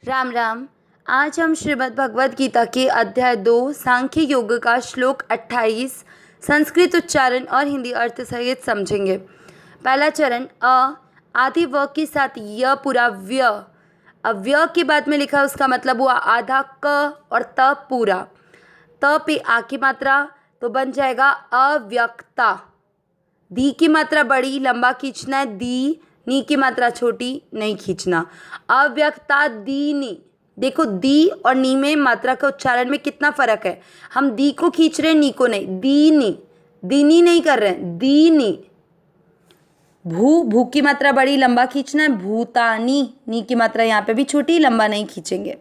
राम राम। आज हम श्रीमद् भगवद गीता के अध्याय 2 सांख्य योग का श्लोक 28 संस्कृत उच्चारण और हिंदी अर्थ सहित समझेंगे। पहला चरण अ आदि व के साथ य पूरा व्य। अब व्य के बाद में लिखा उसका मतलब हुआ आधा क और त पूरा। त पे आ की मात्रा तो बन जाएगा अव्यक्ता। दी की मात्रा बड़ी लंबा खींचना है, दी। नी की मात्रा छोटी नहीं खींचना। अव्यक्ता दीनी। देखो दी और नी में मात्रा के उच्चारण में कितना फर्क है। हम दी को खींच रहे हैं, नी को नहीं। दीनी, दीनी नहीं कर रहे हैं, दीनी। भू की मात्रा बड़ी लंबा खींचना है, भूतानी। नी की मात्रा यहाँ पे भी छोटी, लंबा नहीं खींचेंगे।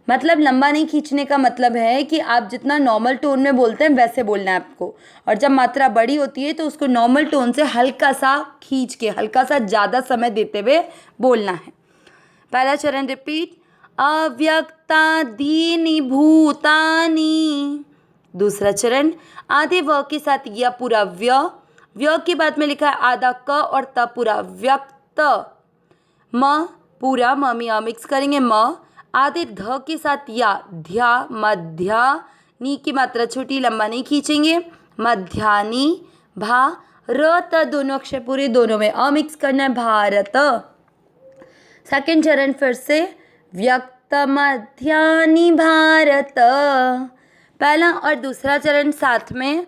मतलब लंबा नहीं खींचने का मतलब है कि आप जितना नॉर्मल टोन में बोलते हैं वैसे बोलना है आपको, और जब मात्रा बड़ी होती है तो उसको नॉर्मल टोन से हल्का सा खींच के, हल्का सा ज़्यादा समय देते हुए बोलना है। पहला चरण रिपीट, अव्यक्तादीनि भूतानि। दूसरा चरण आधे व के साथ या पूरा व्य के बाद में लिखा है आधा क और त पूरा व्यक्त। म पूरा म में मिक्स करेंगे म। आधे ध के साथ या ध्या मध्या। नी की मात्रा छोटी लंबा नहीं खींचेंगे, मध्यानी। भा र त दोनों अक्षर पूरे, दोनों में अ मिक्स करना है, भारत। सेकेंड चरण फिर से व्यक्त मध्यानि भारत। पहला और दूसरा चरण साथ में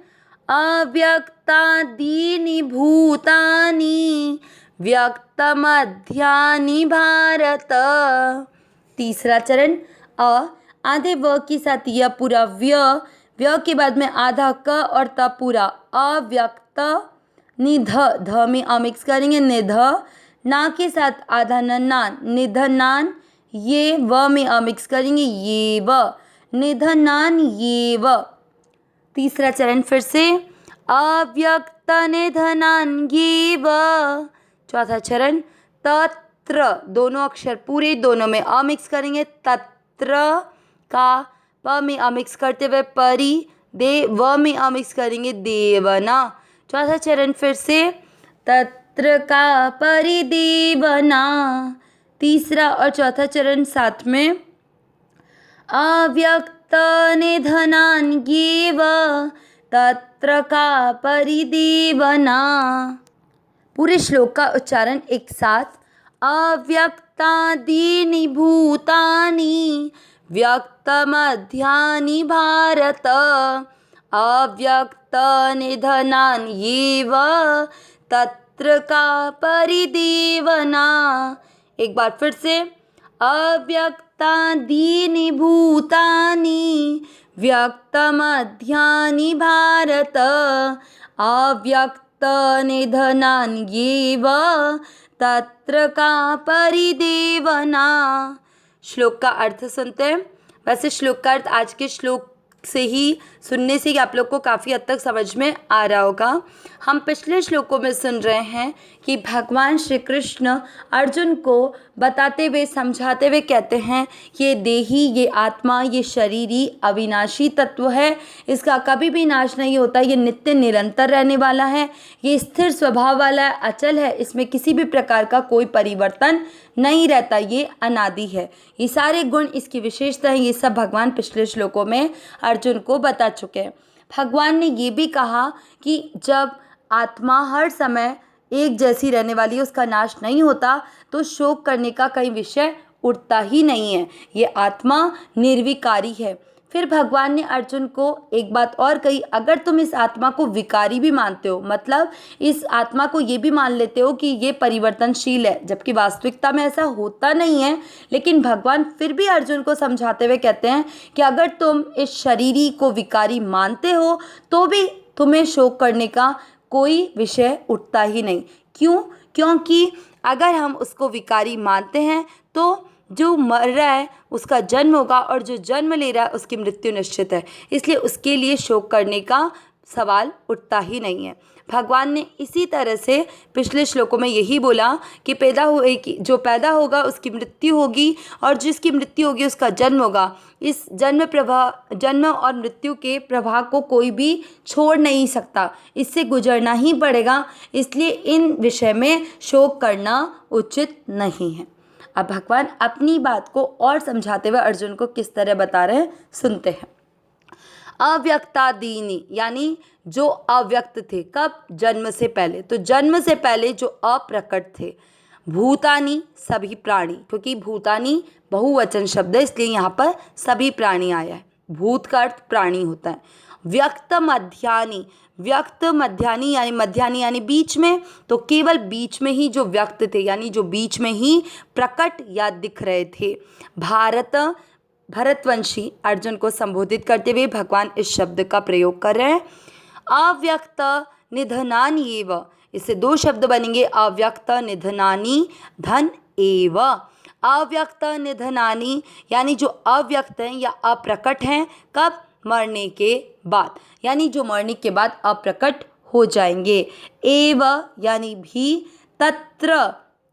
अव्यक्तादीनि भूतानि व्यक्त मध्यानि भारत। तीसरा चरण आधे व के साथ य पूरा व्य के बाद में आधा क और त पूरा अव्यक्त। निध ध में मिक्स करेंगे, निध। ना के साथ आधा नान, निधनान। ये व में मिक्स करेंगे, ये व, निधनान ये व। तीसरा चरण फिर से अव्यक्त निधनान ये व। चौथा चरण तत्र, दोनों अक्षर पूरे, दोनों में मिक्स करेंगे, तत्र का प में मिक्स करते हुए परी, दे व में मिक्स करेंगे, देवना। चौथा चरण फिर से तत्र का परिदेवना। तीसरा और चौथा चरण साथ में अव्यक्त निधनान ये व तत्र का परिदेवना। पूरे श्लोक का उच्चारण एक साथ, अव्यक्तादीनि भूतानि व्यक्त मध्यानि भारत अव्यक्त निधनान ये व तत्र का परिदेवना। एक बार फिर से अव्यक्तादीनि भूतानि व्यक्त मध्यानि भारत अव्यक्त निधनान ये व तत्र का परिदेवना। श्लोक का अर्थ सुनते हैं। वैसे श्लोक का अर्थ आज के श्लोक से ही सुनने से ही आप लोग को काफ़ी हद तक समझ में आ रहा होगा। हम पिछले श्लोकों में सुन रहे हैं कि भगवान श्री कृष्ण अर्जुन को बताते हुए, समझाते हुए कहते हैं ये देही, ये आत्मा, ये शरीरी अविनाशी तत्व है, इसका कभी भी नाश नहीं होता, ये नित्य निरंतर रहने वाला है, ये स्थिर स्वभाव वाला है, अचल है, इसमें किसी भी प्रकार का कोई परिवर्तन नहीं रहता, ये अनादि है, ये सारे गुण इसकी विशेषता है। ये सब भगवान पिछले श्लोकों में अर्जुन को बता चुके हैं। भगवान ने ये भी कहा कि जब आत्मा हर समय एक जैसी रहने वाली है, उसका नाश नहीं होता, तो शोक करने का कहीं विषय उठता ही नहीं है, ये आत्मा निर्विकारी है। फिर भगवान ने अर्जुन को एक बात और कही, अगर तुम इस आत्मा को विकारी भी मानते हो, मतलब इस आत्मा को ये भी मान लेते हो कि ये परिवर्तनशील है, जबकि वास्तविकता में ऐसा होता नहीं है, लेकिन भगवान फिर भी अर्जुन को समझाते हुए कहते हैं कि अगर तुम इस शरीरी को विकारी मानते हो तो भी तुम्हें शोक करने का कोई विषय उठता ही नहीं। क्यों? क्योंकि अगर हम उसको विकारी मानते हैं तो जो मर रहा है उसका जन्म होगा, और जो जन्म ले रहा है उसकी मृत्यु निश्चित है, इसलिए उसके लिए शोक करने का सवाल उठता ही नहीं है। भगवान ने इसी तरह से पिछले श्लोकों में यही बोला कि जो पैदा होगा उसकी मृत्यु होगी, और जिसकी मृत्यु होगी उसका जन्म होगा। इस जन्म और मृत्यु के प्रभाव को कोई भी छोड़ नहीं सकता, इससे गुजरना ही पड़ेगा, इसलिए इन विषय में शोक करना उचित नहीं है। अब भगवान अपनी बात को और समझाते हुए अर्जुन को किस तरह बता रहे हैं, सुनते हैं। अव्यक्तादीनि यानी जो अव्यक्त थे, कब? जन्म से पहले। तो जन्म से पहले जो अप्रकट थे, भूतानी सभी प्राणी, क्योंकि भूतानी बहुवचन शब्द है इसलिए यहाँ पर सभी प्राणी आया है। भूत का अर्थ प्राणी होता है। व्यक्त मध्यानि, व्यक्त मध्यानि यानी मध्यानि यानी बीच में, तो केवल बीच में ही जो व्यक्त थे यानी जो बीच में ही प्रकट या दिख रहे थे। भारत, भरतवंशी अर्जुन को संबोधित करते हुए भगवान इस शब्द का प्रयोग कर रहे हैं। अव्यक्त निधनानि एव, इससे दो शब्द बनेंगे, अव्यक्त निधनानि धन एव। अव्यक्त निधनानि यानी जो अव्यक्त हैं या अप्रकट हैं, कब? मरने के बाद, यानी जो मरने के बाद अप्रकट हो जाएंगे। एव यानी भी, तत्र,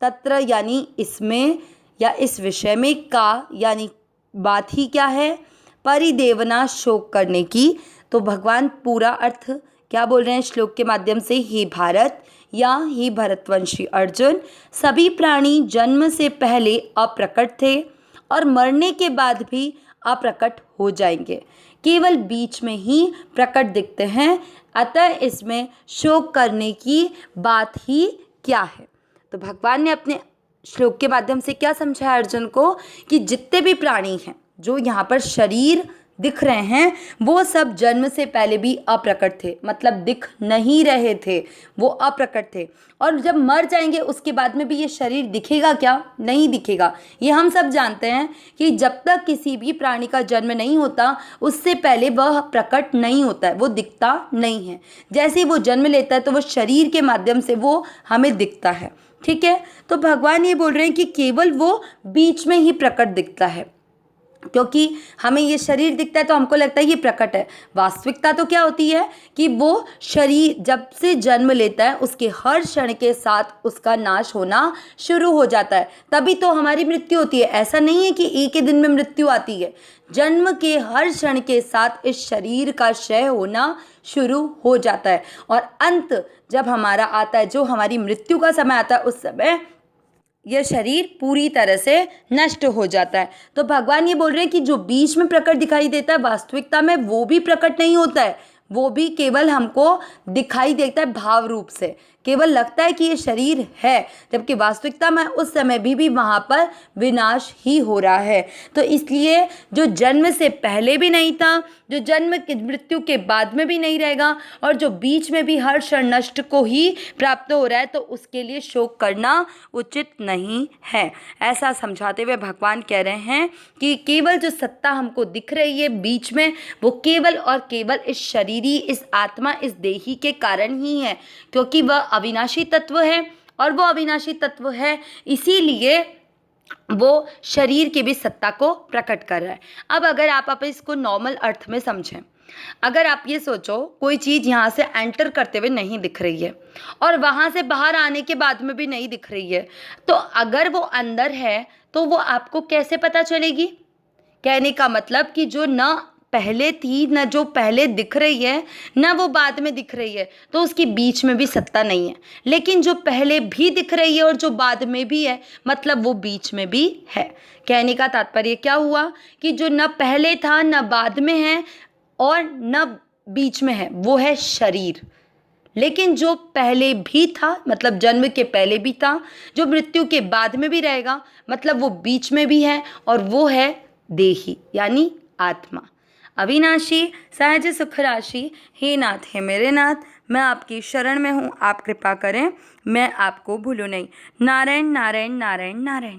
तत्र यानी इसमें या इस विषय में, का यानी बात ही क्या है? परिदेवना, शोक करने की। तो भगवान पूरा अर्थ क्या बोल रहे हैं श्लोक के माध्यम से? हे भारत या हे भरतवंशी अर्जुन, सभी प्राणी जन्म से पहले अप्रकट थे और मरने के बाद भी अप्रकट हो जाएंगे, केवल बीच में ही प्रकट दिखते हैं, अतः इसमें शोक करने की बात ही क्या है। तो भगवान ने अपने श्लोक के माध्यम से क्या समझाया अर्जुन को कि जितने भी प्राणी हैं जो यहाँ पर शरीर दिख रहे हैं वो सब जन्म से पहले भी अप्रकट थे, मतलब दिख नहीं रहे थे, वो अप्रकट थे। और जब मर जाएंगे उसके बाद में भी ये शरीर दिखेगा क्या? नहीं दिखेगा। ये हम सब जानते हैं कि जब तक किसी भी प्राणी का जन्म नहीं होता उससे पहले वह प्रकट नहीं होता है, वो दिखता नहीं है। जैसे ही वो जन्म लेता है तो वो शरीर के माध्यम से वो हमें दिखता है, ठीक है। तो भगवान ये बोल रहे हैं कि केवल वो बीच में ही प्रकट दिखता है, क्योंकि हमें ये शरीर दिखता है तो हमको लगता है ये प्रकट है। वास्तविकता तो क्या होती है कि वो शरीर जब से जन्म लेता है उसके हर क्षण के साथ उसका नाश होना शुरू हो जाता है, तभी तो हमारी मृत्यु होती है। ऐसा नहीं है कि एक ही दिन में मृत्यु आती है, जन्म के हर क्षण के साथ इस शरीर का क्षय होना शुरू हो जाता है और अंत जब हमारा आता है, जो हमारी मृत्यु का समय आता है, उस समय यह शरीर पूरी तरह से नष्ट हो जाता है। तो भगवान ये बोल रहे हैं कि जो बीच में प्रकट दिखाई देता है वास्तविकता में वो भी प्रकट नहीं होता है, वो भी केवल हमको दिखाई देता है भाव रूप से, केवल लगता है कि ये शरीर है, जबकि वास्तविकता में उस समय भी वहाँ पर विनाश ही हो रहा है। तो इसलिए जो जन्म से पहले भी नहीं था, जो जन्म की मृत्यु के बाद में भी नहीं रहेगा और जो बीच में भी हर क्षण नष्ट को ही प्राप्त हो रहा है, तो उसके लिए शोक करना उचित नहीं है। ऐसा समझाते हुए भगवान कह रहे हैं कि केवल जो सत्ता हमको दिख रही है बीच में, वो केवल और केवल इस शरीरी, इस आत्मा, इस देही के कारण ही है, क्योंकि वह अविनाशी तत्व है और वो अविनाशी तत्व है इसीलिए वो शरीर की भी सत्ता को प्रकट कर रहा है। अब अगर आप इसको नॉर्मल अर्थ में समझें, अगर आप ये सोचो कोई चीज़ यहाँ से एंटर करते हुए नहीं दिख रही है और वहाँ से बाहर आने के बाद में भी नहीं दिख रही है, तो अगर वो अंदर है तो वो आपको कैसे पता चलेगी? कहने का मतलब कि जो न पहले थी, न जो पहले दिख रही है, न वो बाद में दिख रही है, तो उसकी बीच में भी सत्ता नहीं है। लेकिन जो पहले भी दिख रही है और जो बाद में भी है, मतलब वो बीच में भी है। कहने का तात्पर्य क्या हुआ कि जो न पहले था, न बाद में है और न बीच में है, वो है शरीर। लेकिन जो पहले भी था, मतलब जन्म के पहले भी था, जो मृत्यु के बाद में भी रहेगा, मतलब वो बीच में भी है, और वो है देही यानी आत्मा। अविनाशी सहज सुख राशि, हे नाथ, हे मेरे नाथ, मैं आपकी शरण में हूँ, आप कृपा करें, मैं आपको भूलूँ नहीं। नारायण नारायण नारायण नारायण।